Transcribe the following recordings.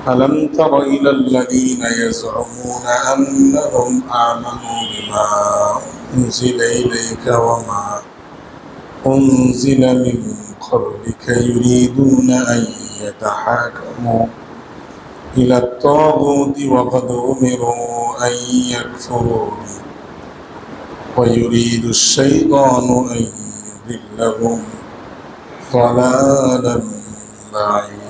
ألم تر إلى الذين يزعمون أنهم آمنوا بما أنزل إليك وما أنزل من قبلك يريدون أن يتحاكموا إلى الطاغوت وقد أمروا أن يكفروا به ويريد الشيطان أن يضلهم ضلالا بعيدا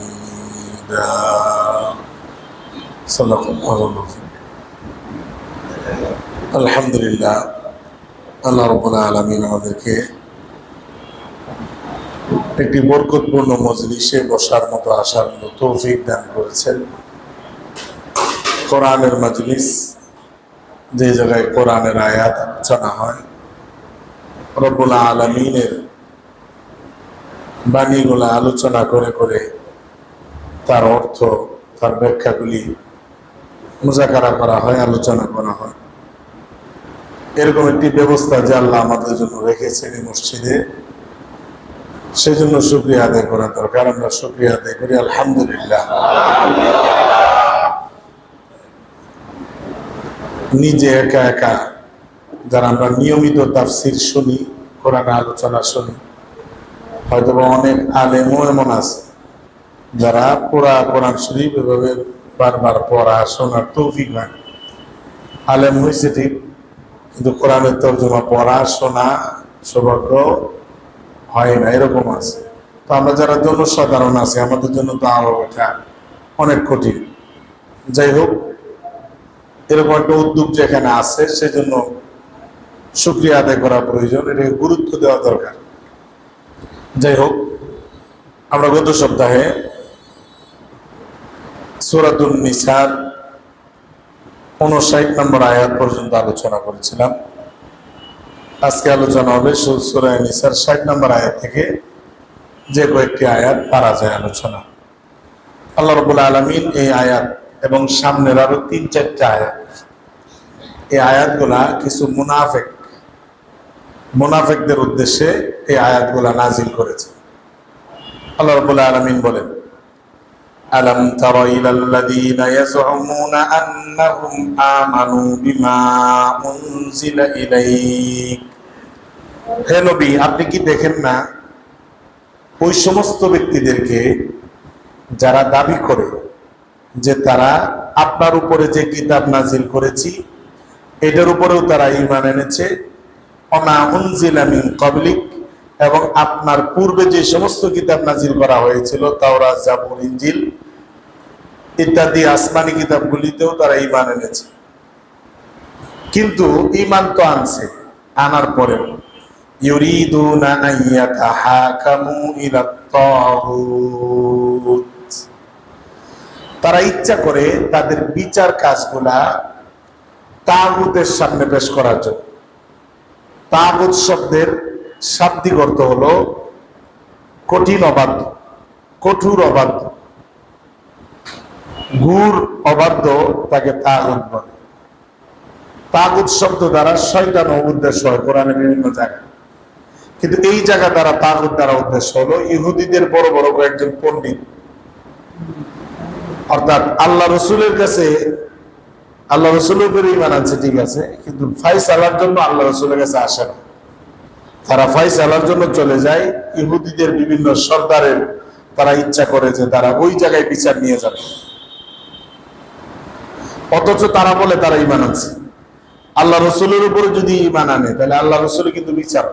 صدق الله العظيم الحمد لله আল্লাহ রাব্বুল আলামিন আমাদেরকে একটি বরকতপূর্ণ মজলিসে বসার মতো আসার মতো তৌফিক দান করেছেন। কোরআনের মজলিস, যে জায়গায় কোরআনের আয়াত আলোচনা হয়, রব্বুল আলামিনের বাণীগুলা আলোচনা করে করে তার অর্থ, তার ব্যাখ্যাগুলি মুযাকারা করা হয়, আলোচনা করা হয়। এরকম একটি ব্যবস্থা যে আল্লাহ আমাদের জন্য রেখেছেন এই মসজিদে, সেজন্য শুকরিয়া আদায় করা দরকার। আমরা শুকরিয়া আদায় করি আলহামদুলিল্লাহ। নিজে একা একা যারা আমরা নিয়মিত তাফসির শুনি, কোরআন আলোচনা শুনি, হয়তো অনেক আলেমও এমন আছে যারা পুরা কোরআন শরীফ এভাবে বারবার পড়া শোনার তৌফিক হয়। আলেম হয়েছে ঠিক, কিন্তু কোরআনের তর্জমা পড়া শোনা সৌভাগ্য হয় না, এরকম আছে। তো আমরা যারা জনসাধারণ আছে, আমাদের জন্য তো আরো এটা অনেক কঠিন। যাই হোক, এরকম একটা উদ্যোগ যেখানে আছে, সেজন্য শুকরিয়া আদায় করা প্রয়োজন, এটাকে গুরুত্ব দেওয়া দরকার। যাই হোক, আমরা গত সপ্তাহে সূরাতুন নিসার 59 নম্বর আয়াত পর্যন্ত আলোচনা করেছিলাম। আজকে আলোচনা হবে সূরা নিসার 60 নম্বর আয়াত থেকে যে কয়েকটি আয়াত পারা যায় আলোচনা। আল্লাহ রাব্বুল আলামিন এই আয়াত এবং সামনের আরো 3-4টা আয়াত, এই আয়াতগুলা কিছু মুনাফিকদের উদ্দেশ্যে এই আয়াতগুলা নাজিল করেছে। আল্লাহ রাব্বুল আলামিন বলেন, আলাম তারা ইলাল্লাযীনা ইয়াজউমুনা আন্নাহুম আমানু বিমা উনজিলা ইলাইক। হে নবী, আপনি কি দেখেন না ওই সমস্ত ব্যক্তিদেরকে যারা দাবি করে যে তারা আপনার উপরে যে কিতাব নাজিল করেছি এটার উপরেও তারা ঈমান এনেছে, ওমা উনজিলা মিন ক্বাবলিক, এবং আপনার পূর্বে যে সমস্ত কিতাব নাজিল করা হয়েছিল, তাওরাত, জাবুর, ইনজিল ইত্যাদি আসমানি কিতাবগুলিতেও তারা ঈমান এনেছে। কিন্তু ঈমান তো আনছে, আনার পরেও ইউরিদুনা আন ইয়াতাহাকামু ইলাত তাগুত, তারা ইচ্ছা করে তাদের বিচার কাজগুলা তাগুতের সামনে পেশ করার জন্য। তাগুত শব্দের শাব্দিক অর্থ হলো কঠিন অবাধ্য, কঠোর অবাধ্য, ঘুর অবাধ্য, তাকে তাগুত বলে। তাগুত শব্দ দ্বারা শয়তান উদ্দেশ্য হয় কোরআনের বিভিন্ন জায়গায়, কিন্তু এই জায়গা দ্বারা তাগুত দ্বারা উদ্দেশ্য হলো ইহুদিদের বড় বড় কয়েকজন পণ্ডিত, অর্থাৎ আল্লাহ রসুলের কাছে, আল্লাহ রসুলের উপরে ঈমান আনছে ঠিক আছে, কিন্তু ফায়সালার জন্য আল্লাহ রসুলের কাছে আসে না। তারা ফায়সালার জন্য চলে যায় ইহুদিদের বিভিন্ন সরদারের, তারা ইচ্ছা করে যে তারা ওই জায়গায় বিচার নিয়ে যাবে, অথচ তারা বলে তারা ঈমান আনছে। আল্লাহ রসুলের উপরে যদি ঈমান আনে তাহলে আল্লাহ রসুল কিন্তু বিচার,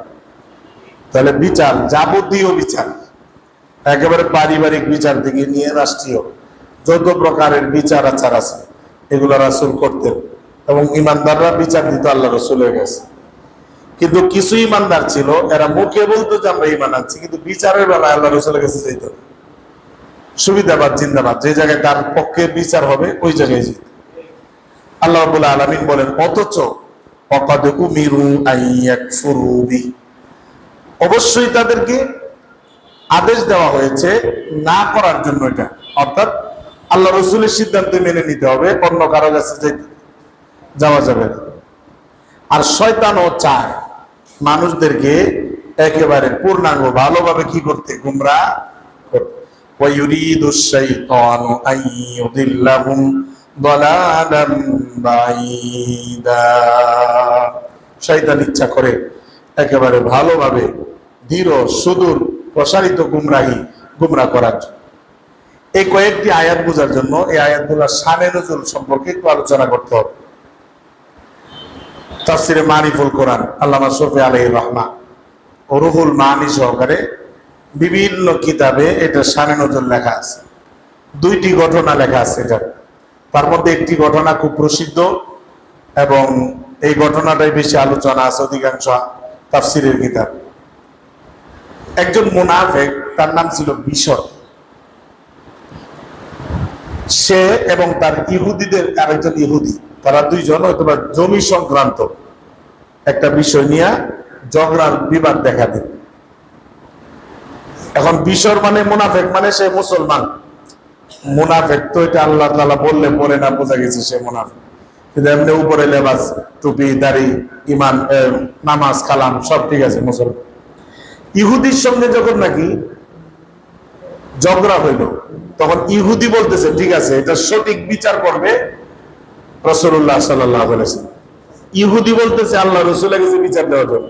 তাহলে বিচার, যাবতীয় বিচার, একেবারে পারিবারিক বিচার থেকে নিয়ে রাষ্ট্রীয় যত প্রকারের বিচার আচার আছে এগুলো রাসূল করতেন, এবং ইমানদাররা বিচার দিত আল্লাহ রসুলের কাছে। কিন্তু কিছু ইমানদার ছিল, এরা মুখে বলতো যে আমরা ঈমান আনছি, কিন্তু বিচারের বেলায় আল্লাহ রসুলের কাছে যেত। সুবিধাবাদ জিন্দাবাদ, যে জায়গায় তার পক্ষে বিচার হবে ওই জায়গায় যেত। আল্লাহ রাব্বুল আলামিন বলেন, অথচ ওয়াকাদ উমিরু আন ইয়াকফুরু বিহি, অবশ্যই তাদেরকে আদেশ দেওয়া হয়েছে না করার জন্য। এটা অর্থাৎ আল্লাহ রসুলের সিদ্ধান্ত মেনে নিতে হবে, অন্য কারো কাছে যাওয়া যাবে না। আর শয়তানও চায় মানুষদেরকে একেবারে পূর্ণাঙ্গ ভালোভাবে কি করতে, গুমরাহ করতে। ويريد الشيطان أن يضلهم ضلالا بعيدا। শয়তান ইচ্ছা করে একেবারে ভালোভাবে দৃঢ় সুদূর প্রসারিত গুমরাহ করার জন্য। এই কয়েকটি আয়াত বোঝার জন্য এই আয়াতগুলোর শানে নজুল সম্পর্কে একটু আলোচনা করতে হবে। তাফসিরে মারিফুল কোরআন আল্লামা শফি আলাইহির রহমা ও রুহুল মানি সহকারে বিভিন্ন কিতাবে এটা শানে নজুল লেখা আছে। দুইটি ঘটনা লেখা আছে এটা। তার মধ্যে একটি ঘটনা খুব প্রসিদ্ধ এবং এই ঘটনাটাই বেশি আলোচনা আছে অধিকাংশ তাফসিরের কিতাব। একজন মুনাফিক, তার নাম ছিল বিশর। সে এবং তার ইহুদিদের আরেকজন ইহুদি, তারা দুইজন হয়তোবা জমি সংক্রান্ত একটা বিষয় নিয়ে ঝগড়ার বিবাদ দেখা দেয়। এখন বিশর মানে মুনাফিক, মানে সে মুসলমান। মুনাফিক তো এটা আল্লাহ তাআলা বললে পরে না বোঝা গেছে সে মুনাফিক, কিন্তু এমনি উপরে লেবাস, টুপি, দাড়ি, ইমান, নামাজ, কালাম সব ঠিক আছে মুসলমান। ইহুদির সঙ্গে যখন নাকি ঝগড়া হইল, তখন ইহুদি বলতেছে ঠিক আছে, এটা সঠিক বিচার করবে রাসূলুল্লাহ সাল্লাল্লাহু আলাইহি ওয়াসাল্লাম। ইহুদি বলতেছে আল্লাহ রাসূলের কাছে বিচার দেওয়ার জন্য।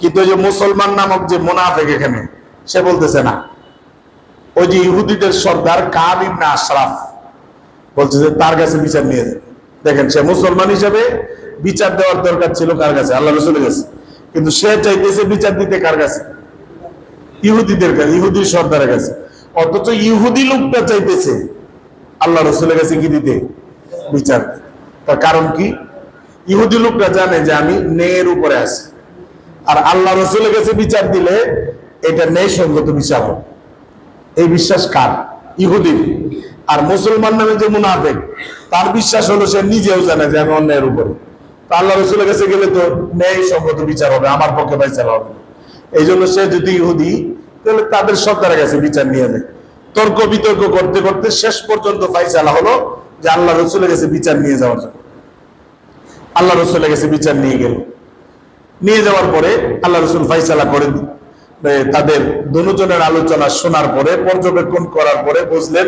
কিন্তু যে মুসলমান নামক যে মুনাফিক এখানে, সে বলতেছে না। ওই যে ইহুদিদের সর্দার কাব ইবনে আশরাফ বলতেছে তার কাছে বিচার নিয়ে যান। দেখেন, সে মুসলমান হিসেবে বিচার দেওয়ার দরকার ছিল কার কাছে? আল্লাহ রাসূলের কাছে। কিন্তু সে চাইতেছে বিচার দিতে কার কাছে? ইহুদিদের কাছে, ইহুদির সর্দারের কাছে। অথচ ইহুদি লোকটা চাইতেছে আল্লাহ রাসূলের কাছে কি দিতে? বিচার। তার কারণ কি? ইহুদি লোকটা জানে যে আমি ন্যায়ের উপরে আছি, আর আল্লাহ রাসূলের কাছে বিচার দিলে এটা ন্যায়সঙ্গত বিচার হবে। এই বিশ্বাস কার? ইহুদির। আর মুসলমান নামে যে মুনাফিক, তার বিশ্বাস হলো সে নিজেও জানে যে আমি অন্যায়ের উপরে, তা আল্লাহ রাসূলের কাছে গেলে তো ন্যায়সঙ্গত বিচার হবে, আমার পক্ষে ফয়সালা হবে। এই জন্য সে যদি ইহুদি, তাহলে তাদের সর্দারের কাছে বিচার নিয়ে যায়। তর্ক বিতর্ক করতে করতে শেষ পর্যন্ত ফয়সালা হলো যে আল্লাহ রাসূলের কাছে বিচার নিয়ে যাওয়ার জন্য। আল্লাহ রাসূলের কাছে বিচার নিয়ে গেল। নিয়ে যাওয়ার পরে আল্লাহ রাসূল ফয়সালা করেন। তাদের দুজনের আলোচনা শোনার পরে, পর্যবেক্ষণ করার পরে বুঝলেন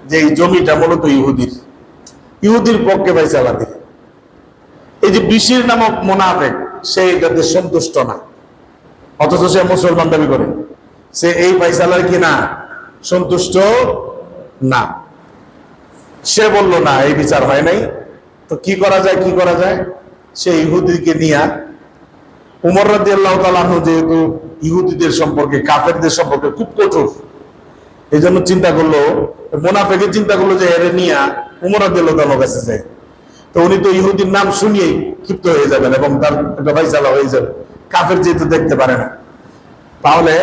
যে এই জমিটা মূলত ইহুদির পক্ষে ফয়সালা দিলেন। এই যে বিশির নামক মুনাফিক, সে এটাতে সন্তুষ্ট না, অথচ সে মুসলমান দাবি করে। সে এই ফয়সালার কি না সন্তুষ্ট না। সে বলল না, এই বিচার হয় নাই, তো কি করা যায়? সে ইহুদিকে নিয়ে, উমর রাদিয়াল্লাহু তাআলা আনহু যেহেতু ইহুদিদের সম্পর্কে, কাফেরদের সম্পর্কে খুব কঠোর, এই জন্য চিন্তা করলো, মুনাফিকের চিন্তা করলো যে এর নিয়ে উমর রাদিয়াল্লাহু তাআলার কাছে যায়। তো উনি তো ইহুদির নাম শুনিয়েই ক্ষিপ্ত হয়ে যাবেন এবং তার একটা ফয়সালা হয়ে যাবে। কাফের যেহেতু দেখতে পারে না, তাহলে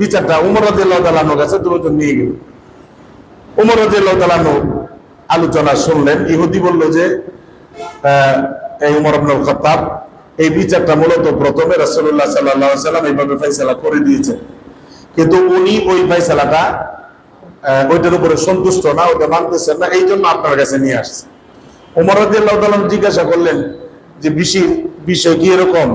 বিচারটা উমর রাদিয়াল্লাহু তাআলার কাছে দুজন নিয়ে গেল। উমর রাদিয়াল্লাহু তাআলা আলোচনা শুনলেন। ইহুদি বলল যে এই উমর ইবনে খাত্তাব, এই বিচারটা মূলত প্রথমে রাসূলুল্লাহ সাল্লাল্লাহু আলাইহি ওয়াসাল্লাম এইভাবে ফয়সালা করে দিয়েছেন, কিন্তু উনি ওই ফয়সালাটা ওইটার উপরে সন্তুষ্ট না, ওটা মানতেছেন না, এই জন্য আপনার কাছে নিয়ে আসছে। ওমর রাদিয়াল্লাহু তাআলা জিজ্ঞাসা করলেন যে বিষয় কি এরকম?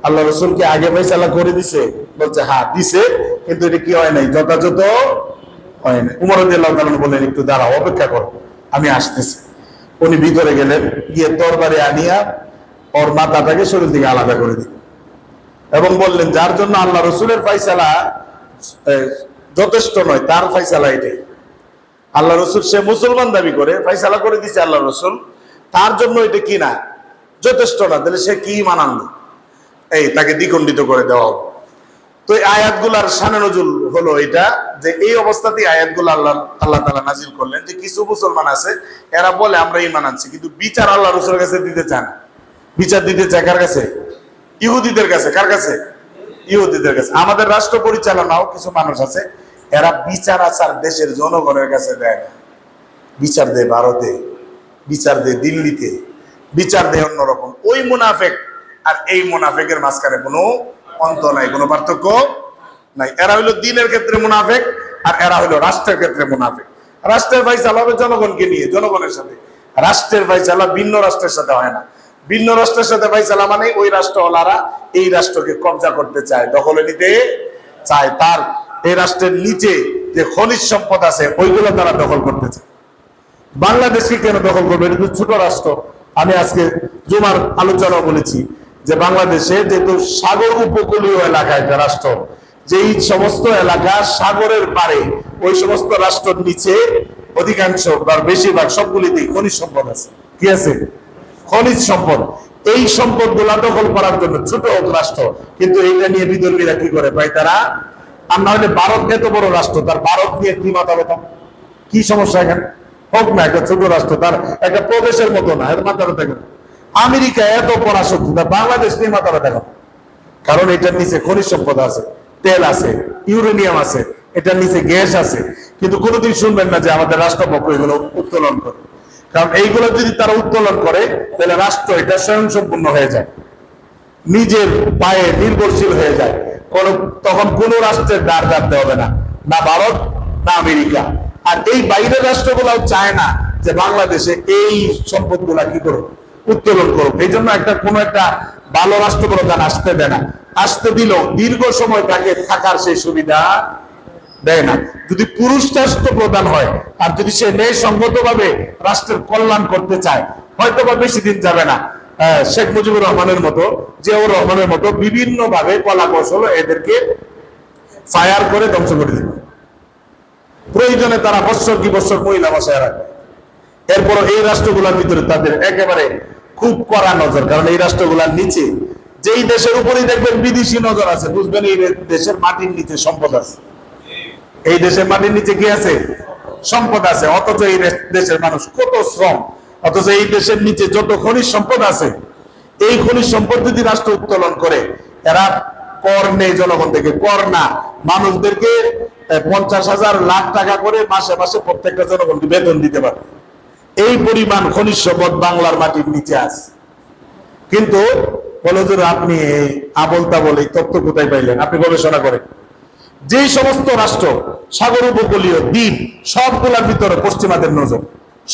আল্লাহ রাসূলকে আগে ফয়সালা করে দিছে? বলছে হ্যাঁ দিছে, কিন্তু এটা কি হয় নাই, যথাযথ হয় নাই। ওমর রাদিয়াল্লাহু তাআলা বললেন একটু দাঁড়াও, অপেক্ষা করো, আমি আসতেছি। উনি ভিতরে গেলেন, গিয়ে তরবারি আনিয়া ওর মাথাটাকে শরীর থেকে আলাদা করে দিলেন এবং বললেন যার জন্য আল্লাহ রাসূলের ফয়সালা যথেষ্ট নয়, তার ফয়সালা এটাই। আল্লাহ রাসূল, সে মুসলমান দাবি করে, ফয়সালা করে দিছে আল্লাহ রাসূল, তার জন্য এটা কি না যথেষ্ট না, তাহলে সে কি মানানো, এই তাকে দ্বিখণ্ডিত করে দেওয়া হবে। তো এই আয়াতগুলার শানে নজুল হলো এটা, যে এই অবস্থাতেই আয়াতগুলো আল্লাহ তাআলা নাজিল করলেন যে কিছু মুসলমান আছে, এরা বলে আমরা ঈমান আনছি, কিন্তু বিচার আল্লাহ রাসূলের কাছে দিতে চায় না। বিচার দিতে চায় কার কাছে? ইহুদিদের কাছে। কার কাছে? ইহুদিদের কাছে। আমাদের রাষ্ট্র পরিচালনাও কিছু মানুষ আছে, এরা বিচার আচার দেশের জনগণের কাছে দেয় না, বিচার দেয় ভারতে, বিচার দেয় দিল্লিতে, বিচার দেয় অন্যরকম। ওই মুনাফিক আর এই মুনাফিকের মাঝখানে কোনো অন্ত নাই, কোনো পার্থক্য নাই। এরা হইলো দ্বীনের ক্ষেত্রে মুনাফিক, আর এরা হইলো রাষ্ট্রের ক্ষেত্রে মুনাফিক। রাষ্ট্রের ফয়সালা হবে জনগণকে নিয়ে, জনগণের সাথে। রাষ্ট্রের ফয়সালা ভিন্ন রাষ্ট্রের সাথে হয় না। ভিন্ন রাষ্ট্রের সাথে ফয়সালা মানে ওই রাষ্ট্রওয়ালারা এই রাষ্ট্রকে কবজা করতে চায়, দখলে নিতে চায়, তার এই রাষ্ট্রের নিচে যে খনিজ সম্পদ আছে ওইগুলো তারা দখল করতে চায়। বাংলাদেশকে কেন দখল করবে? এটা তো ছোট রাষ্ট্র। আমি আজকে জুমার আলোচনা বলেছি যে বাংলাদেশে যেহেতু সাগর উপকূলীয় এলাকা একটা রাষ্ট্র, যেই সমস্ত এলাকা সাগরের পারে ওই সমস্ত রাষ্ট্রের নিচে অধিকাংশ বা বেশিরভাগ সবগুলিতেই খনিজ সম্পদ আছে। কি আছে? খনিজ সম্পদ। এই সম্পদ গুলা দখল করার জন্য ছোট হোক রাষ্ট্র, কিন্তু এইটা নিয়ে বিতর্কীরা কি করে ভাই, তারা আর না হলে ভারত এত বড় রাষ্ট্র, তার ভারত নিয়ে কি মাথা ব্যথা, কি সমস্যা এখানে? হোক না একটা ছোট রাষ্ট্র, তার একটা প্রদেশের মতো না, এর মাথা ব্যথা কেন? আমেরিকা এত পরাশক্তি, তার বাংলাদেশ নিয়ে মাথা ব্যথা কেন? কারণ এটার নিচে খনিজ সম্পদ আছে, তেল আছে, ইউরেনিয়াম আছে, এটার নিচে গ্যাস আছে। কিন্তু কোনোদিন শুনবেন না যে আমাদের রাষ্ট্রপক্ষ এগুলো উত্তোলন করে। কারণ এইগুলো যদি তারা উত্তোলন করে তাহলে রাষ্ট্র এটা স্বয়ংসম্পূর্ণ হয়ে যায়, নিজের পায়ে নির্ভরশীল হয়ে যায়। তখন কোন রাষ্ট্রের দ্বার দাঁড়াতে হবে না, না ভারত না আমেরিকা। আর এই বাইরের রাষ্ট্রগুলাও চায় না যে বাংলাদেশে এই সম্পদ গুলা কি করুক, উত্তোলন করুক। এই জন্য কোনো একটা ভালো রাষ্ট্রপ্রধান আসতে দেয় না, আসতে দিল দীর্ঘ সময় তাকে থাকার সেই সুবিধা দেয় না। যদি পুরুষ রাষ্ট্রপ্রধান হয় আর যদি সে ন্যায়সঙ্গত ভাবে রাষ্ট্রের কল্যাণ করতে চায়, হয়তো বা বেশি দিন যাবে না শেখ মুজিবুর রহমানের মতো, জিয়াউর রহমানের মতো বিভিন্ন ভাবে কলা কৌশল এদেরকে ফায়ার করে ধ্বংস করে দিবে। প্রয়োজনে তারা বৎসর কি বৎসর মহিলা বসায় রাখবে। এরপর এই রাষ্ট্রগুলোর ভিতরে তাদের একেবারে খুব কড়া নজর, কারণ এই রাষ্ট্রগুলোর নিচে যেই দেশের উপরেই দেখবেন বিদেশি নজর আছে, বুঝবেন এই দেশের মাটির নিচে সম্পদ আছে। এই দেশের মাটির নিচে কি আছে? সম্পদ আছে। অথচ এই দেশের মানুষ কত শ্রম, অথচ এই দেশের নিচে যত খনিজ সম্পদ আছে, এই খনিজ সম্পদ যদি রাষ্ট্র উত্তোলন করে, এরা কর নেই জনগণ থেকে, কর না, মানুষদেরকে 50,000 লাখ টাকা করে মাসে মাসে প্রত্যেকটা জনগণকে বেতন দিতে পারে। এই পরিমাণ খনিজ সম্পদ বাংলার মাটির নিচে আছে। কিন্তু বলে যে আপনি এই আবল তাবল এই তথ্য কোথায় পাইলেন? আপনি গবেষণা করেন। যে সমস্ত রাষ্ট্র সাগর উপকূলীয় দ্বীপ, সবগুলার ভিতরে পশ্চিমাদের নজর,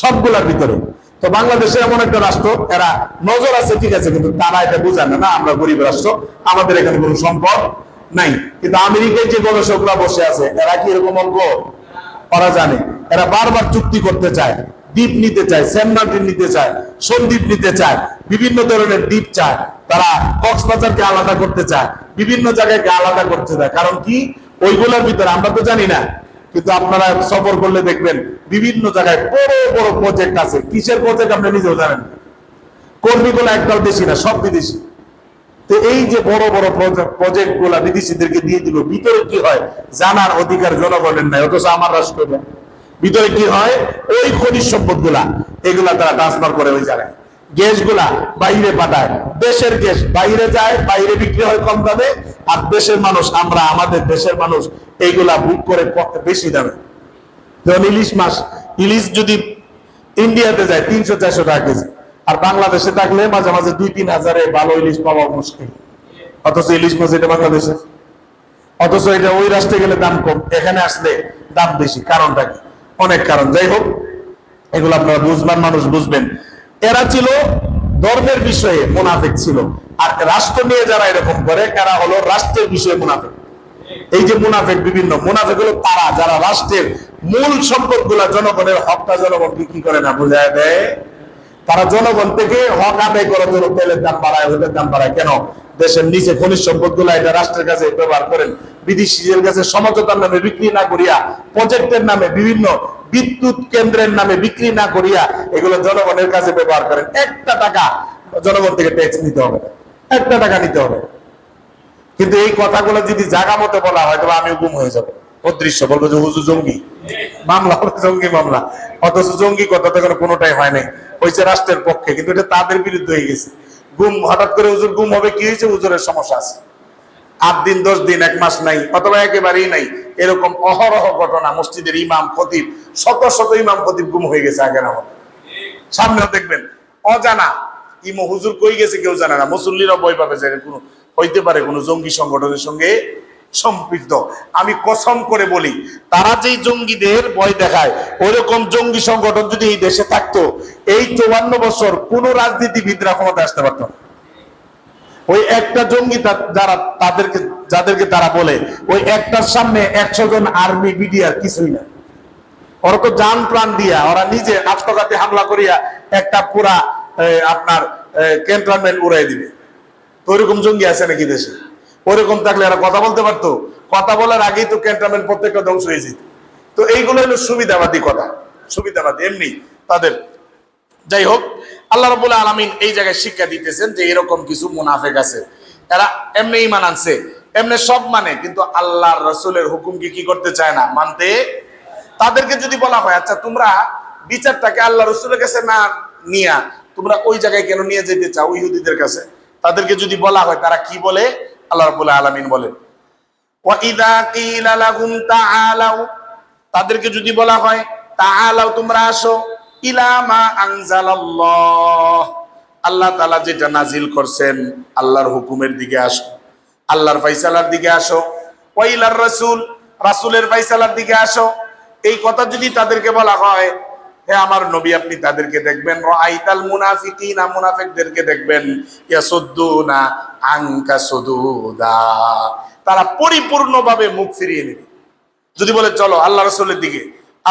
সবগুলার ভিতরে। তো বাংলাদেশে এমন একটা রাষ্ট্র, এরা নজর আছে ঠিক আছে, কিন্তু তারা এটা বুঝে না, আমরা গরিব রাষ্ট্র, আমাদের এখানে কোনো সম্পদ নাই। কিন্তু আমেরিকায় যে গবেষকরা বসে আছে, এরা কি এরকম অঙ্ক? ওরা জানে। এরা বারবার চুক্তি করতে চায়, দ্বীপ নিতে চায়, সেন্ট মার্টিন নিতে চায়, সন্দ্বীপ নিতে চায়, বিভিন্ন ধরনের দ্বীপ চায়। তারা কক্সবাজারকে আলাদা করতে চায়, বিভিন্ন জায়গাকে আলাদা করতে চায়। কারণ কি? ওইগুলোর ভিতরে আমরা তো জানি না, কিন্তু আপনারা সফর করলে দেখবেন বিভিন্ন জায়গায় বড় বড় প্রজেক্ট আছে। কিসের প্রজেক্ট আপনি নিজেও জানেন? কর্মীগুলো একটাও দেশি না, সব বিদেশি। তো এই যে বড় বড় প্রজেক্ট গুলা বিদেশিদেরকে দিয়ে দিল, ভিতরে কি হয় জানার অধিকার জনগণের নাই। অথচ আমার রাষ্ট্র ভিতরে কি হয়, ওই খনিজ সম্পদ গুলা এগুলা তারা ট্রান্সফার করে ওই জায়গায়। গ্যাস গুলা বাইরে পাঠায়, দেশের গ্যাস বাইরে যায়, বাইরে বিক্রি হয় কম দামে, আর দেশের মানুষ, আমরা আমাদের দেশের মানুষ এইগুলা বুক করে বেশি দামে। যেমন ইলিশ মাছ, ইলিশ যদি ইন্ডিয়াতে যায় 300-400 টাকা কেজি, আর বাংলাদেশে থাকলে মাঝে মাঝে 2-3 হাজারে ভালো ইলিশ পাওয়া মুশকিল। অথচ ইলিশ মাছ এটা বাংলাদেশে, অথচ এটা ওই রাষ্ট্রে গেলে দাম কম, এখানে আসলে দাম বেশি। কারণটা কি? অনেক কারণ। যাই হোক, এগুলো আপনারা বুঝবেন, মানুষ বুঝবেন। এরা ছিল ধর্মের বিষয়ে মুনাফিক ছিল, আর রাষ্ট্র নিয়ে যারা এরকম করে এরা হলো রাষ্ট্রের বিষয়ে মুনাফিক। এই যে মুনাফিক, বিভিন্ন মুনাফিক হলো তারা যারা রাষ্ট্রের মূল সম্পদ গুলা, জনগণের হকটা জনগণকে কি করে না বুঝায় দেয়। তারা জনগণ থেকে হক আদায় করার জন্য তেলের দাম বাড়ায়, হতের দাম বাড়ায়। কেন? দেশের নিচে খনিজ সম্পদ গুলা এটা রাষ্ট্রের কাছে ব্যবহার করেন, বিদেশিদের কাছে সমঝোতার নামে বিক্রি না করিয়া, প্রজেক্টের নামে, বিভিন্ন বিদ্যুৎ কেন্দ্রের নামে বিক্রি না করিয়া এগুলো জনগণের কাছে ব্যবহার করেন। একটা টাকা জনগণ থেকে ট্যাক্স নিতে হবে, একটা টাকা নিতে হবে। কিন্তু এই কথাগুলো যদি জায়গা মতো বলা হয়, তবে আমিও গুম হয়ে যাবো। অদৃশ্য বলবো যে হুজুর জঙ্গি মামলা, জঙ্গি মামলা। অথচ জঙ্গি কথা তো কোনোটাই হয় নাই, হয়েছে রাষ্ট্রের পক্ষে, কিন্তু এটা তাদের বিরুদ্ধে হয়ে গেছে। গুম, হঠাৎ করে হুজুর গুম হবে, কি হয়েছে? হুজুরের সমস্যা আছে, 8 দিন 10 দিন 1 মাস নাই, অথবা একেবারেই নাই। এরকম অহরহ ঘটনা। মসজিদের ইমাম খতিব, শত শত ইমাম খতিব গুম হয়ে গেছে আগের আমার সামনেও দেখবেন। অজানা ইমো হুজুর কই গেছে কেউ জানে না। মুসল্লিরা ভয় পাবে যে কোনো হইতে পারে কোনো জঙ্গি সংগঠনের সঙ্গে সম্পৃক্ত। আমি কসম করে বলি, তারা যেই জঙ্গিদের ভয় দেখায়, ওইরকম জঙ্গি সংগঠন যদি এই দেশে থাকতো, এই 54 বছর কোন রাজনীতিবিদরা ক্ষমতা আসতে পারত না। ওই একটা জঙ্গি যারা যাদেরকে তারা বলে, ওই একটার সামনে 100 জন আর্মি বিডিআর কিছুই না। ওরা তো জান প্রাণ দিয়া, ওরা নিজে আত্মঘাতী হামলা করিয়া একটা পুরা আপনার ক্যান্টনমেন্ট উড়াই দিবে। তো ওইরকম জঙ্গি আছে নাকি দেশে? ওইরকম থাকলে এরা কথা বলতে পারতো? কথা বলার আগেই তো ক্যান্টনমেন্ট প্রত্যেকটা ধ্বংস হয়ে যেত। তো এইগুলো হলো সুবিধাবাদী কথা, সুবিধাবাদী এমনি তাদের। যাই হোক, আল্লাহ রাব্বুল আলামিন এই জায়গায় শিক্ষা দিতেছেন যে এরকম কিছু মুনাফিক আছে, এরা এমনি ঈমান আনছে, এমনি সব মানে, কিন্তু আল্লাহর রাসূলের হুকুমকে কি করতে চায় না, মানতে। তাদেরকে যদি বলা হয় আচ্ছা তোমরা বিচারটাকে আল্লাহ রাসূলের কাছে না নিয়া তোমরা ওই জায়গায় কেন নিয়ে যেতে চাও, ইহুদিদের কাছে, তাদেরকে যদি বলা হয় তারা কি বলে? আল্লাহ রাব্বুল আলামিন বলেন ওয়া ইযা কিলা লাহুম তাআলাউ, তাদেরকে যদি বলা হয় তাআলাউ তোমরা আসো, ইলা মা আনজালাল্লাহ, আল্লাহ তাআলা যেটা নাজিল করছেন আল্লাহর হুকুমের দিকে আসো, আল্লাহর ফয়সালার দিকে আসো, ওয়া ইলার রাসূল, রাসূলের ফয়সালার দিকে আসো, এই কথা যদি তাদেরকে বলা হয়, হে আমার নবী আপনি তাদেরকে দেখবেন রাআইতাল মুনাফিকিনা, মুনাফিকদেরকে দেখবেন, ইয়াসুদ্দুনা আনকা সুদুদা, তারা পরিপূর্ণভাবে মুখ ফিরিয়ে নেবে। যদি বলে চলো আল্লাহ রাসূলের দিকে,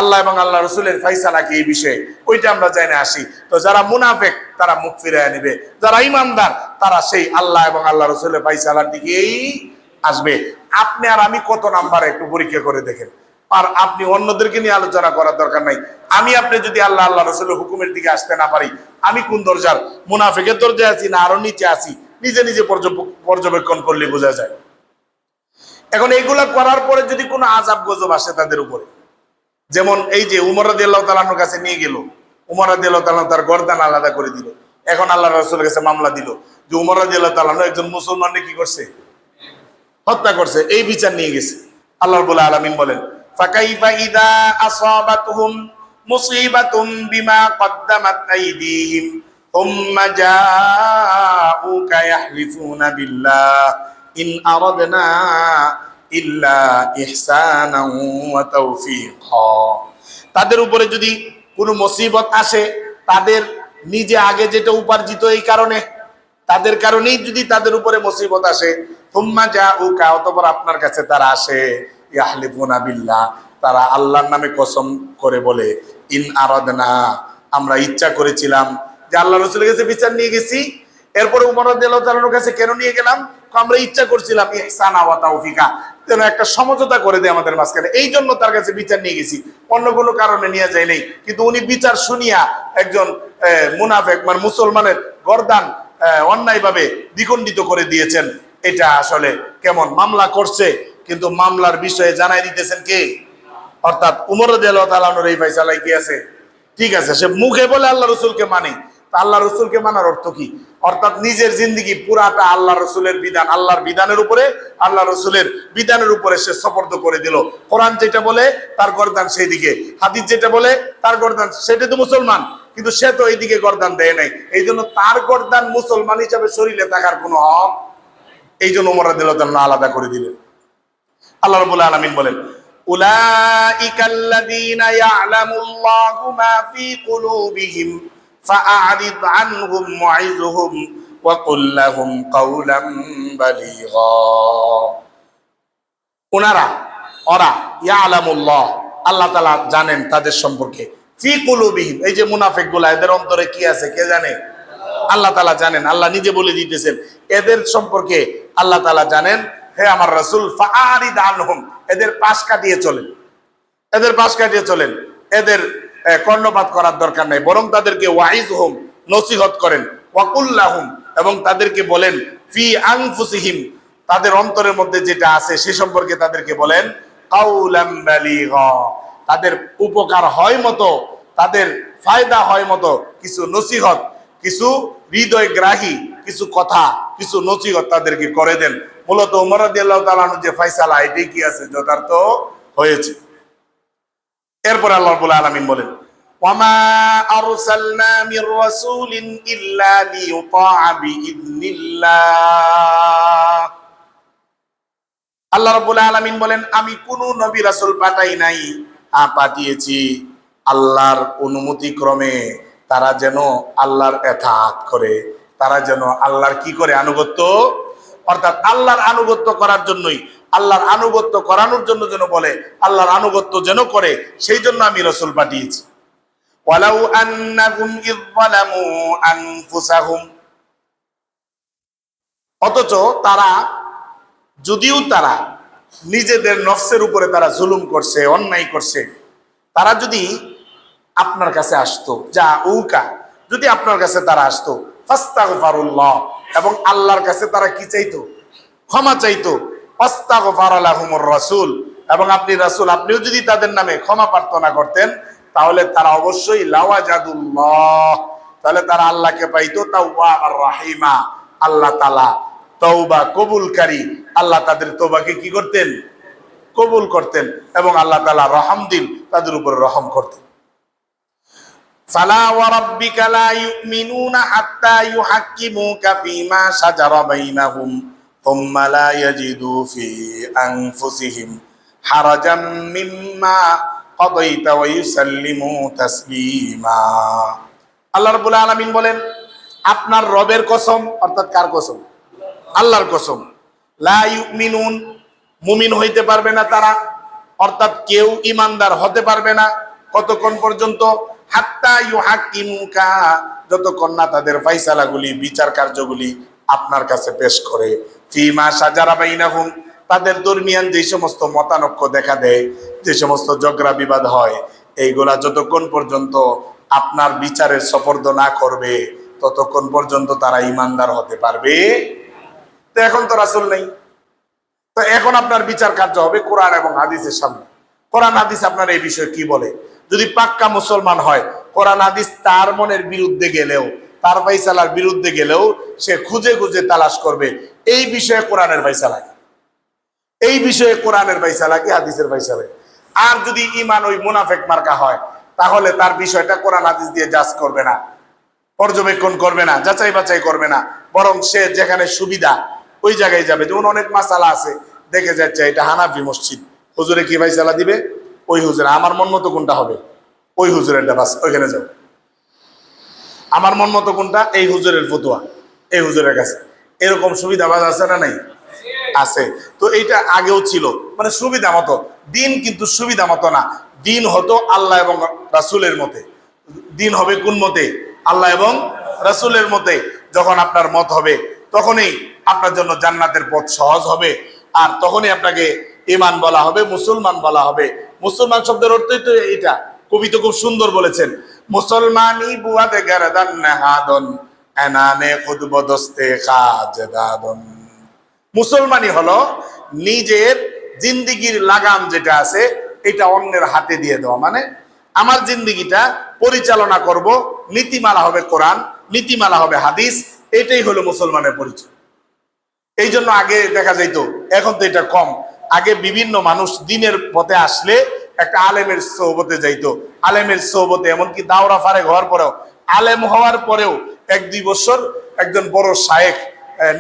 আল্লাহ এবং আল্লাহ রাসূলের ফয়সালা কি এই বিষয়ে, ওইটা আমরা জেনে আসি, তো যারা মুনাফিক তারা মুখ ফিরিয়ে নেবে, যারা ঈমানদার তারা সেই আল্লাহ এবং আল্লাহ রাসূলের ফয়সালার দিকেই আসবে। আপনি আর আমি কত নাম্বার একটু পরীক্ষা করে দেখেন। আর আপনি অন্যদেরকে নিয়ে আলোচনা করার দরকার নাই। আমি আপনি যদি আল্লাহ আল্লাহ রাসূলের হুকুমের দিকে আসতে না পারি, আমি কোন দরজার, মুনাফিকের দরজায় আছি না আরো নিচে আছি, নিজে নিজে পর্যবেক্ষণ করলে বোঝা যায়। এখন এইগুলা করার পরে যদি কোনো আযাব গজব আসে তাদের উপরে, যেমন এই যে উমর রাদিয়াল্লাহু তাআলার কাছে নিয়ে গেল, উমর রাদিয়াল্লাহু তাআলা তার গর্দান আলাদা করে দিল, এখন আল্লাহ রাসূলের কাছে মামলা দিল যে উমর রাদিয়াল্লাহু তাআলা একজন মুসলমানকে কি করছে, হত্যা করছে, এই বিচার নিয়ে গেছে। আল্লাহ রাব্বুল আলামিন বলেন ফাকাইফা ইযা আসাবাতহুম মুসিবাতুম বিমা কদ্দামাত আইদিহিম থুম্মা জাউকা ইয়াহলিফুনা বিল্লাহ ইন আরাদনা ইল্লা ইহসানান ওয়া তাওফীকা, তাদের উপরে যদি কোনো মুসিবত আসে, তাদের নিজে আগে যেটা উপার্জিত এই কারণে, তাদের কারণেই যদি তাদের উপরে মুসিবত আসে, থুম্মা জাউকা, অতঃপর আপনার কাছে তারা আসে, ইয়াহলিফুনা বিল্লাহ, তারা আল্লাহর নামে কসম করে বলে, ইন আরাদনা, আমরা ইচ্ছা করেছিলাম যে আল্লাহ রাসূলের কাছে বিচার নিয়ে গেছি, এরপরে উমর রাদিয়াল্লাহু তাআলার কাছে কেন নিয়ে গেলাম, আমরা ইচ্ছা করছিলাম ইহসানা ওয়া তাওফীকা, যেন একটা সমঝোতা করে দেয় আমাদের মাঝখানে, এই জন্য তার কাছে বিচার নিয়ে গেছি, অন্য কোনো কারণে নিয়ে যায় নাই। কিন্তু উনি বিচার শুনিয়া একজন মুনাফিক মানে মুসলমানের গর্দান অন্যায়ভাবে দ্বিখণ্ডিত করে দিয়েছেন। এটা আসলে কেমন মামলা করছে, কিন্তু মামলার বিষয়ে জানাই দিতেছেন কে? অর্থাৎ উমর রাদিয়াল্লাহু তাআলার এই ফয়সালায় কি আছে? ঠিক আছে, সে মুখে বলে আল্লাহ রাসূলকে মানে, তা আল্লাহ রাসূলকে মানার অর্থ কি? অর্থাৎ নিজের জিন্দেগি পুরাটা আল্লাহ রাসূলের বিধান, আল্লাহর বিধানের উপরে, আল্লাহ রাসূলের বিধানের উপরে সে সুপর্দ করে দিল। কোরআন যেটা বলে তার গর্দান সেই দিকে, হাদিস যেটা বলে তার গর্দান, সেটা তো মুসলমান, কিন্তু সে তো এইদিকে গর্দান দেয় নাই, এই জন্য তার গর্দান মুসলমান হিসাবে শরীরে থাকার কোনো হক, এই জন্য উমর রাদিয়াল্লাহু তাআলা আলাদা করে দিলেন। আল্লাহ রাব্বুল আলামিন বলেন উলাইকাল্লাযীনা ইয়া'লামুল্লাহু মা ফী কুলুবিহিম ফাআরিদ আনহুম ওয়াইযহুম ওয়া কুল লাহুম কাওলাম বালিগা, ওরা ইয়া'লামুল্লাহ, আল্লাহ তাআলা জানেন তাদের সম্পর্কে, ফী কুলুবিহিম, এই যে মুনাফিকগুলা এদের অন্তরে কি আছে কে জানে? আল্লাহ তাআলা জানেন। আল্লাহ নিজে বলে দিতেছেন এদের সম্পর্কে আল্লাহ তাআলা জানেন। হে আমার রাসূল ফাআরিদ আনহুম, এদের পাশ কাটিয়ে চলেন, এদের পাশ কাটিয়ে চলেন, এদের কর্ণপাত করার দরকার নাই, বরং তাদেরকে ওয়াইজহুম, নসিহত করেন, ওয়াকুল লাহুম, এবং তাদেরকে বলেন, ফি আনফুসিহিম, তাদের অন্তরের মধ্যে যেটা আছে সে সম্পর্কে তাদেরকে বলেন, কাওলাম বালিগা, তাদের উপকার হয় মতো, তাদের ফায়দা হয় মতো কিছু নসিহত, কিছু হৃদয়গ্রাহী কিছু কথা, কিছু নসিহত তাদেরকে করে দেন। মূলত উমর রাদিয়াল্লাহু তাআলা যে ফয়সালা এটাই কি আছে, যথার্থ হয়েছে। এরপর আল্লাহ রাব্বুল আলামিন বলেন ওয়ামা আরসালনা মির রাসূলিন ইল্লা লিইউতাআ বিইذনিল্লাহ, আল্লাহ রাব্বুল আলামিন বলেন আমি কোন নবী রাসূল পাঠাই নাই, পাঠিয়েছি আল্লাহর অনুমতি ক্রমে, তারা যেন আল্লাহর ইতাআত করে, তারা যেন আল্লাহর কি করে আনুগত্য, অর্থাৎ আল্লাহর আনুগত্য করার জন্যই, আল্লাহর আনুগত্য করানোর জন্য যেন বলে, আল্লাহর আনুগত্য যেন করে, সেই জন্য আমি রাসূল পাঠিয়েছি। ওয়ালাউ আন্নাহুম ইয যালামু আনফুসাহুম, অথচ তারা, যদিও তারা নিজেদের নফসের উপরে তারা জুলুম করছে, অন্যায় করছে, তারা যদি আপনার কাছে আসতো, যা উকা, যদি আপনার কাছে তারা আসতো, ফাস্তাগফারুল্লাহ, এবং আল্লাহর কাছে তারা কি চাইতো, ক্ষমা চাইতো, ফাস্তাগফারা লাহুমুর রাসূল, এবং আপনি রাসূল, আপনিও যদি তাদের নামে ক্ষমা প্রার্থনা করতেন, তাহলে তারা অবশ্যই লাওয়াজাদুল্লাহ, তাহলে তারা আল্লাহকে পাইতো তাওয়াবার রাহিমা, আল্লাহ তাআলা তওবা কবুলকারী, আল্লাহ তাদের তওবাকে কি করতেন, কবুল করতেন, এবং আল্লাহ তাআলা রহম দিন, তাদের উপর রহম করতেন। ফালা ওয়া রাব্বিকা লা ইউমিনুনা হাত্তা ইউহাক্কিমুকা ফীমা শাজারা বাইনাহুম থুম্মা লা ইয়াজিদু ফি আনফুসিহিম হারাজাম মিম্মা কাদাইতা ওয়া ইউসাল্লিমু তাসলিমা। আল্লাহ রাব্বুল আলামিন বলেন, আপনার রবের কসম, অর্থাৎ কার কসম, আল্লাহর কসম, লা ইউমিনুন, মুমিন হইতে পারবে না তারা, অর্থাৎ কেউ ইমানদার হতে পারবে না কতক্ষণ পর্যন্ত, হাত্তা ইউহাক্কিমুকা, যতক্ষণ না তাদের ফায়সালাগুলি, বিচার কার্যগুলি আপনার কাছে পেশ করে, ফীমা শাজারা বাইনাহুম, তাদের দরমিয়ান যে সমস্ত মতানৈক্য দেখা দেয়, যে সমস্ত ঝগড়া বিবাদ হয়, এইগুলা যতক্ষণ পর্যন্ত আপনার বিচারের সুপর্দ না করবে, ততক্ষণ পর্যন্ত তারা ইমানদার হতে পারবে। তো এখন তো রাসূল নেই, তো এখন আপনার বিচার কার্য হবে কোরআন এবং হাদিসের সামনে। কোরআন হাদিস আপনার এই বিষয়ে কি বলে? যদি পাক্কা মুসলমান হয়, কোরআন হাদিস তার মনের বিরুদ্ধে গেলেও, তার ফায়সালার বিরুদ্ধে গেলেও সে খুঁজে খুঁজে তালাশ করবে এই বিষয়ে কোরআনের ফায়সালা কি, এই বিষয়ে কোরআনের ফায়সালা কি, হাদিসের ফায়সালা। আর যদি ঈমান ওই মুনাফিক মার্কা হয়, তাহলে তার বিষয়টা কোরআন হাদিস দিয়ে জাজ করবে না, পর্যবেক্ষণ করবে না, যাচাই বাছাই করবে না, বরং সে যেখানে সুবিধা ওই জায়গায় যাবে। যেমন অনেক মাসালা আছে, দেখে যাচ্ছে এটা হানাফি মসজিদ, হুজুরে কি ফায়সালা দিবে, ওই হুজুরে, আমার মন মতো কোনটা হবে, ওই হুজুরেরটা, বাস ওইখানে যাও। আমার মন মতো কোনটা, এই হুজুরের ফতোয়া, এই হুজুরের কাছে। এরকম সুবিধাবাজ আছে না নাই? আছে। তো এইটা আগেও ছিল, মানে সুবিধা মতো দিন, কিন্তু সুবিধা মতো না। দিন হতো আল্লাহ এবং রাসূলের মতে। দিন হবে কোন মতে? আল্লাহ এবং রাসূলের মতে। যখন আপনার মত হবে, তখনই আপনার জন্য জান্নাতের পথ সহজ হবে, আর তখনই আপনাকে ঈমান বলা হবে, মুসলমান বলা হবে। মুসলমান শব্দের অর্থই তো এটা। কবি তো খুব সুন্দর বলেছেন, মুসলমানি বুয়াতে গারদান নাহাদন এনানে খুদবদস্তে খাজদাদন। মুসলমানি হলো নিজের জিন্দিগির লাগাম যেটা আছে, এটা অন্যের হাতে দিয়ে দেওয়া। মানে আমার জিন্দিগিটা পরিচালনা করব, নীতিমালা হবে কোরআন, নীতিমালা হবে হাদিস, এটাই হলো মুসলমানের পরিচয়। এই জন্য আগে দেখা যাইত, এখন তো এটা কম। আগে বিভিন্ন মানুষ দিনের পথে আসলে একটা আলেমের সোহবতে যাইতো, আলেমের সোহবতে, এমনকি দাওরা ফারেক হওয়ার পরেও, আলেম হওয়ার পরেও 1-2 বছর একজন বড় শায়েখ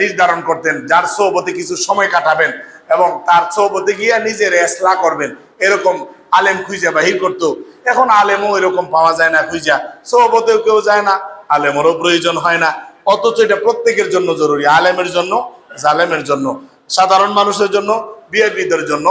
নির্ধারণ করতেন, যার সোহবতে কিছু সময় কাটাবেন এবং তার সোহবতে গিয়ে নিজের ইসলাহ করবেন, এরকম আলেম খুঁজে বাহির করতো। এখন আলেমও এরকম পাওয়া যায় না, খুঁজা সোহবতেও কেউ যায় না, আলেমেরও প্রয়োজন হয় না। অথচ এটা প্রত্যেকের জন্য জরুরি, আলেমের জন্য, জালেমের জন্য, সাধারণ মানুষের জন্য, বিআইপিদের জন্য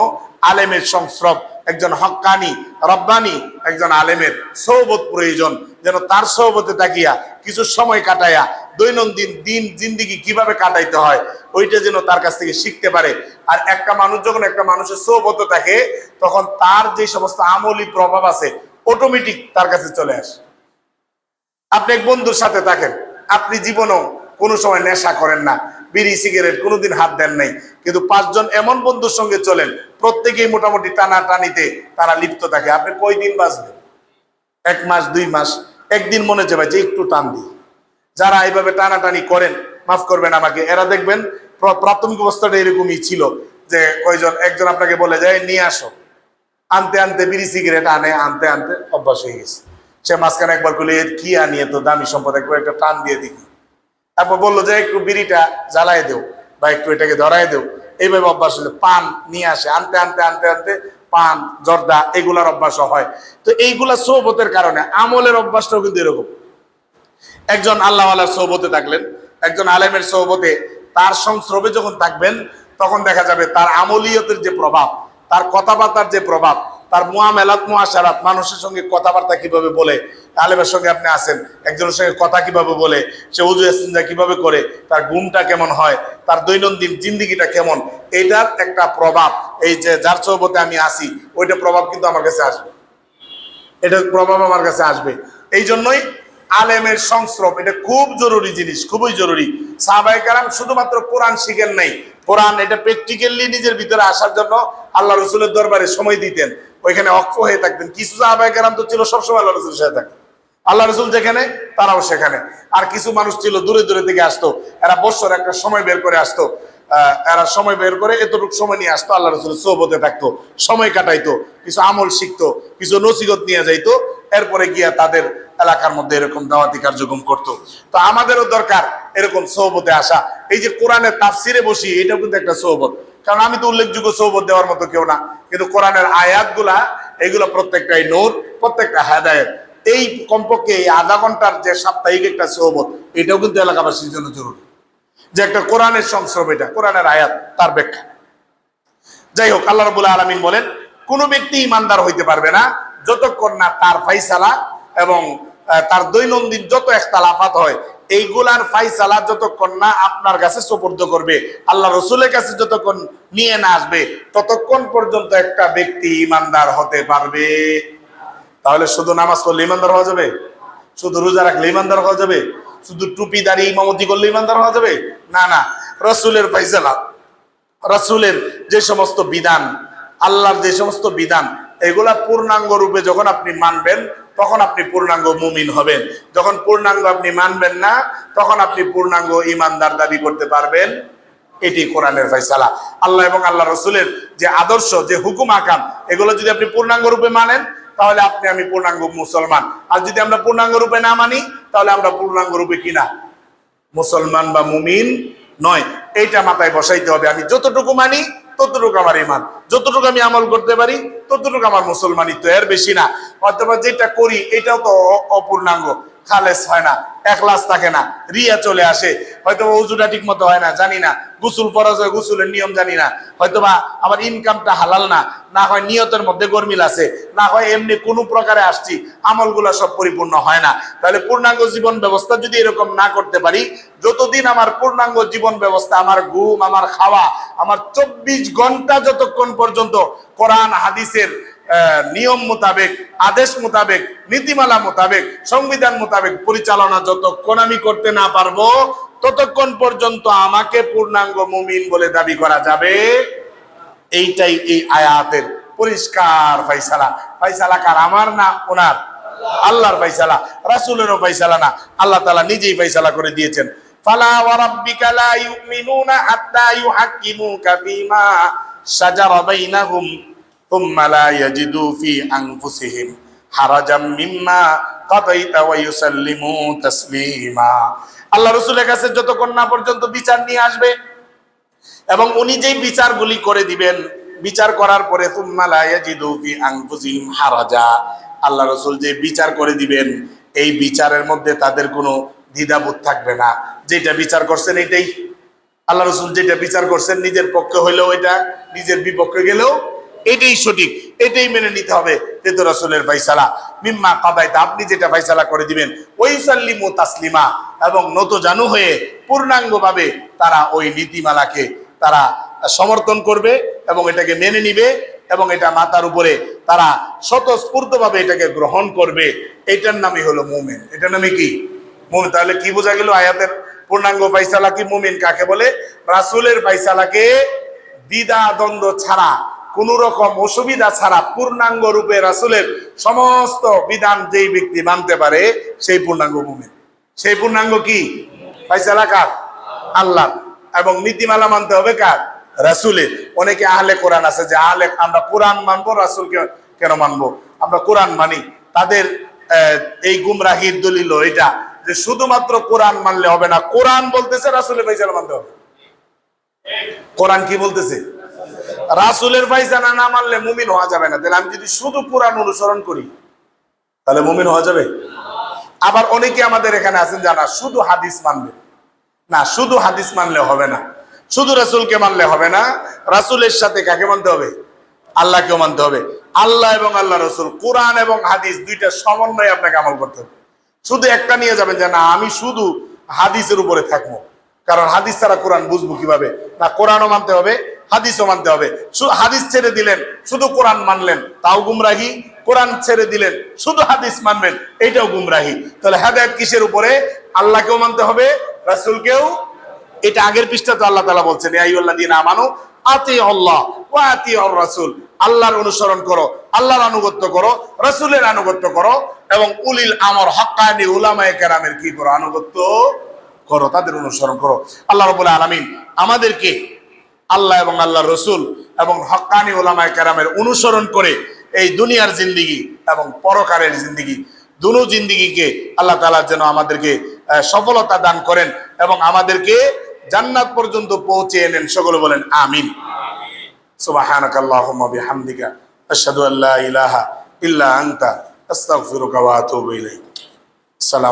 আলেমের সংস্রব, একজন হক্কানি রব্বানি একজন আলেমের সোহবত প্রয়োজন, যেন তার সোহবতে তাকিয়া কিছু সময় কাটাইয়া দৈনন্দিন দিন জিন্দিগি কিভাবে কাটাইতে হয় ওইটা যেন তার কাছ থেকে শিখতে পারে। আর একটা মানুষ যখন একটা মানুষের সোহবতে থাকে, তখন তার যে সমস্ত আমলি প্রভাব আছে অটোমেটিক তার কাছে চলে আসে। আপনি এক বন্ধুর সাথে থাকেন, আপনি জীবনেও কোনো সময় নেশা করেন না, বিড়ি সিগারেট কোনোদিন হাত দেন নাই, কিন্তু 5 জন এমন বন্ধুর সঙ্গে চলেন, প্রত্যেকেই মোটামুটি টানাটানিতে তারা লিপ্ত থাকে। আপনি কয়দিন বাঁচবেন? 1 মাস, 2 মাস, একদিন মনে যাবে যে একটু টান দিই। যারা এইভাবে টানাটানি করেন, মাফ করবেন আমাকে, এরা দেখবেন প্রাথমিক অবস্থাটা এরকমই ছিল, যে একজন আপনাকে বলে যায় নিয়ে আসো, আনতে আনতে বিড়ি সিগারেট আনে, আনতে আনতে অভ্যাস হয়ে গেছে। সে মাঝখানে একবার বলে কি আনিয়ে তো দামি সম্পদ, একবার একটা টান দিয়ে দেখি, তারপর বললো যে একটু বিড়িটা জ্বালায় দেও বা একটু এটাকে ধরায় দেও। এইভাবে অভ্যাস হলে পান নিয়ে আসে, আনতে আনতে আনতে আনতে পান, জর্দা, এগুলার অভ্যাস হয়। তো এইগুলা সোহবতের কারণে। আমলের অভ্যাসটাও কিন্তু এরকম। একজন আল্লাহওয়ালার সোহবতে থাকলেন, একজন আলেমের সোহবতে তার সংস্রবে যখন থাকবেন তখন দেখা যাবে তার আমলিয়তের যে প্রভাব, তার কথাবার্তার যে প্রভাব, তার মুআমালাত মুআশারাত, মানুষের সঙ্গে কথাবার্তা কিভাবে বলে, আলেমের সঙ্গে আপনি আসেন, একজনের সঙ্গে কথা কিভাবে বলে, সে উযু ইস্তিনজা কিভাবে করে, তার ঘুমটা কেমন হয়, তার দৈনন্দিন জিন্দেগিটা কেমন, এটার একটা প্রভাব এই যে যার সোহবতে আমি আসি ওইটা প্রভাব কিন্তু আমার কাছে আসবে, এটার প্রভাব আমার কাছে আসবে। এই জন্যই আলেমের সংস্রব এটা খুব জরুরি জিনিস, খুবই জরুরি। সাহাবায়ে কেরাম শুধুমাত্র কোরআন শিখেন নাই, কোরআন এটা প্র্যাকটিক্যালি নিজের ভিতরে আসার জন্য আল্লাহ রসুলের দরবারে সময় দিতেন, ওইখানে অক্ষ হয়ে থাকতেন। কিছু সাহাবায়ে কেরাম তো ছিল সবসময় আল্লাহ রসুলের সাথে থাকতেন, আল্লাহ রসুল যেখানে তারাও সেখানে। আর কিছু মানুষ ছিল দূরে দূরে থেকে আসতো, এরা বছর একটা সময় বের করে আসতো, এরা সময় বের করে এতটুকু সময় নিয়ে আসতো, আল্লাহ রসুলের সোহবতে থাকতো, সময় কাটাইতো, কিছু আমল শিখতো, কিছু নসিহত নিয়ে যাইতো, এরপরে গিয়া তাদের এলাকার মধ্যে এরকম দাওয়াতি কার্যক্রম করতো। তো আমাদেরও দরকার এরকম সোহবতে আসা। এই যে কোরআনের তাফসিরে বসি, এটাও কিন্তু একটা সোহবত, কারণ আমি তো উল্লেখযোগ্য সোহবত দেওয়ার মতো কেউ না, কিন্তু কোরআনের আয়াতগুলা এগুলো প্রত্যেকটাই নূর, প্রত্যেকটা হেদায়েত। এই কমপক্ষে এই আধা ঘন্টার যে সাপ্তাহিক একটা সোহবত, এটাও কিন্তু এলাকাবাসীর জন্য জরুরি, যে একটা কোরআনের সংস্রব, এটা কোরআনের আয়াত, তার ব্যাখ্যা। যাই হোক, আল্লাহ রাব্বুল আলামিন বলেন কোন ব্যক্তি ইমানদার হইতে পারবে না যতক্ষণ না তার ফাইসালা এবং তার দৈনন্দিন যত ইখতিলাফাত হয় এইগুলার ফাইসালা যতক্ষণ না আপনার কাছে সুপর্দ করবে, আল্লাহ রসুলের কাছে যতক্ষণ নিয়ে না আসবে, ততক্ষণ পর্যন্ত একটা ব্যক্তি ইমানদার হতে পারবে। তাহলে শুধু নামাজ পড়লে ইমানদার হওয়া যাবে? শুধু রোজা রাখলে ইমানদার হওয়া যাবে? শুধু টুপি দাড়ি ইমামতি করলে ইমানদার হওয়া যাবে? না না, রসুলের ফাইসালা, রসুলের যে সমস্ত বিধান, আল্লাহর যে সমস্ত বিধান, এগুলা পূর্ণাঙ্গ রূপে যখন আপনি মানবেন তখন আপনি পূর্ণাঙ্গ মুমিন হবেন। যখন পূর্ণাঙ্গ আপনি মানবেন না তখন আপনি পূর্ণাঙ্গ ইমানদার দাবি করতে পারবেন। এটি কোরআনের ফয়সালা। আল্লাহ এবং আল্লাহ রসুলের যে আদর্শ, যে হুকুম আকাম, এগুলো যদি আপনি পূর্ণাঙ্গ রূপে মানেন তাহলে আমি পূর্ণাঙ্গ মুসলমান। আর যদি আমরা পূর্ণাঙ্গ রূপে না মানি তাহলে আমরা পূর্ণাঙ্গ রূপে কিনা মুসলমান বা মুমিন নয়। এইটা মাথায় বসাইতে হবে। আমি যতটুকু মানি ততটুকু আমার ইমান, যতটুকু আমি আমল করতে পারি ততটুকু আমার মুসলমানিত্ব, এর বেশি না। অথবা যেটা করি এটাও তো অপূর্ণাঙ্গ, খালেস হয় না, এখলাস থাকে না, রিয়া চলে আসে, হয়তো ওযুটা ঠিক মতো হয় না, জানি না, গোসল ফরজ হয় গোসলের নিয়ম জানি না, হয়তোবা আমার ইনকামটা হালাল না, না হয় নিয়তের মধ্যে গরমিল আছে, না হয় এমনি কোনো প্রকারে আসছি, আমলগুলা সব পরিপূর্ণ হয় না। তাহলে পূর্ণাঙ্গ জীবন ব্যবস্থা যদি এরকম না করতে পারি, যতদিন আমার পূর্ণাঙ্গ জীবন ব্যবস্থা, আমার ঘুম, আমার খাওয়া, আমার 24 ঘন্টা যতক্ষণ পর্যন্ত কোরআন হাদিসের নিয়ম মোতাবেক, আদেশ মোতাবেক, নীতিমালা মোতাবেক, সংবিধান মোতাবেক পরিচালনা যতক্ষণ আমি করতে না পারবো ততক্ষণ পর্যন্ত আমাকে পূর্ণাঙ্গ মুমিন বলে দাবি করা যাবে। এইটাই এই আয়াতের পরিষ্কার ফাইসালা। ফাইসালা কার? আমার না ওনার? আল্লাহর ফাইসালা, রাসূলেরও ফাইসালা না, আল্লাহ তাআলা নিজেই ফাইসালা করে দিয়েছেন। ফালা ওয়া রাব্বিকা লা ইউমিনুনা হাত্তা ইউহাক্কিমুকা ফীমা শাজারা বাইনাহুম থুম্মা লা ইয়াজিদু ফি আনফুসিহিম হারাজাম মিম্মা কাদাইতা ওয়া ইউসাল্লিমু তাসলিমা। আল্লাহ রাসূলের কাছে যতক্ষণ না পর্যন্ত বিচার নিয়ে আসবে এবং উনি যেই বিচারগুলি করে দিবেন, বিচার করার পরে থুম্মা লা ইয়াজিদু ফি আনফুসিহিম হারাজা, আল্লাহ রাসূল যে বিচার করে দিবেন এই বিচারের মধ্যে তাদের কোনো দ্বিধাবোধ থাকবে না। যেটা বিচার করছেন এটাই আল্লাহ রাসূল, যেটা বিচার করছেন নিজের পক্ষে হইলেও এটা, নিজের বিপক্ষে গেলেও এটাই সঠিক, এটাই মেনে নিতে হবে। যেহেতু রাসূলের ফায়সালা, মিম্মা কাদাইতা, আপনি যেটা ফায়সালা করে দিবেন, ওয়াইসাল্লিমু তাসলিমা, এবং নত জানু হয়ে পূর্ণাঙ্গভাবে তারা ওই নীতিমালাকে তারা সমর্থন করবে এবং এটাকে মেনে নিবে এবং এটা মাথার উপরে তারা স্বতঃস্ফূর্তভাবে এটাকে গ্রহণ করবে। এটার নামই হলো মুমিন। এটার নামে কি? মুমিন। তাহলে কি বোঝা গেল আয়াতের পূর্ণাঙ্গ ফায়সালা কি? মুমিন কাকে বলে? রাসূলের ফায়সালাকে দ্বিধা দ্বন্দ্ব ছাড়া, কোন রকম অসুবিধা ছাড়া পূর্ণাঙ্গ রূপে রাসূলের সমস্ত বিধান যেই ব্যক্তি মানতে পারে সেই পূর্ণাঙ্গ মুমিন। সেই পূর্ণাঙ্গ কি? ফায়সালা কার? আল্লাহ। এবং নীতিমালা মানতে হবে কার? রাসূলের। অনেকে আহলে কোরআন আছে যে আহলে, আমরা কোরআন মানবো, রাসূলকে কেন মানবো? আমরা কোরআন মানি। তাদের এই গুমরাহির দলিল এটা যে শুধুমাত্র কোরআন মানলে হবে না, কোরআন বলতেছে রাসূলের ফায়সালা মানতে হবে। কোরআন কি বলতেছে? রাসূলের ফায়সালা না মানলে মুমিন হওয়া যাবে না। তাহলে আমি যদি শুধু কোরআন অনুসরণ করি তাহলে মুমিন হওয়া যাবে? আবার অনেকে আমাদের এখানে আছেন যারা শুধু হাদিস মানবে, না, শুধু হাদিস মানলে হবে না, শুধু রাসূলকে মানলে হবে না, রাসূলের সাথে কাকে মানতে হবে? আল্লাহকেও মানতে হবে। আল্লাহ এবং আল্লাহ রাসূল, কোরআন এবং হাদিস দুইটা সমন্বয়ে আপনাকে আমল করতে হবে। শুধু একটা নিয়ে যাবেন যে না আমি শুধু হাদিসের উপরে থাকবো, কারণ হাদিস ছাড়া কোরআন বুঝবো কিভাবে? না, কোরআনও মানতে হবে, হাদিসও মানতে হবে। হাদিস ছেড়ে দিলেন, শুধু কোরআন মানলেন, তাও গুমরাহি। কোরআন ছেড়ে দিলেন, শুধু হাদিস মানবেন, এইটাও গুমরাহি। তাহলে হেদায়েত কিসের উপরে? আল্লাহকেও মানতে হবে, রাসূলকেও। এটা আগের পৃষ্ঠা তো আল্লাহ তাআলা বলছেন, ইয়া আইয়ুহাল্লাযীনা আমানু আতিউল্লাহ ওয়া আতিউর রাসূল, আল্লাহর অনুসরণ করো, আল্লাহর আনুগত্য করো, রাসূলের আনুগত্য করো, এবং উলিল আমর হাক্কানি উলামায়ে কেরামের কি করো? আনুগত্য করো, তাদের অনুসরণ করো। আল্লাহ রাব্বুল আলামিন আমাদেরকে আল্লাহ এবং আল্লাহর রাসূল এবং হাক্কানি উলামায়ে কেরামের অনুসরণ করে এই দুনিয়ার জিন্দেগি এবং পরকালের জিন্দেগি, দুনো জিন্দেগিকে আল্লাহ তাআলা যেন আমাদেরকে সফলতা দান করেন এবং আমাদেরকে জান্নাত পর্যন্ত পৌঁছে এনেন। সকলে বলেন আমিন। সুবহানাকাল্লাহুম্মা বিহামদিকা আশহাদু আল্লা ইলাহা ইল্লা আনতা আস্তাগফিরুকা ওয়া আতুবু ইলাইক। আসসালামু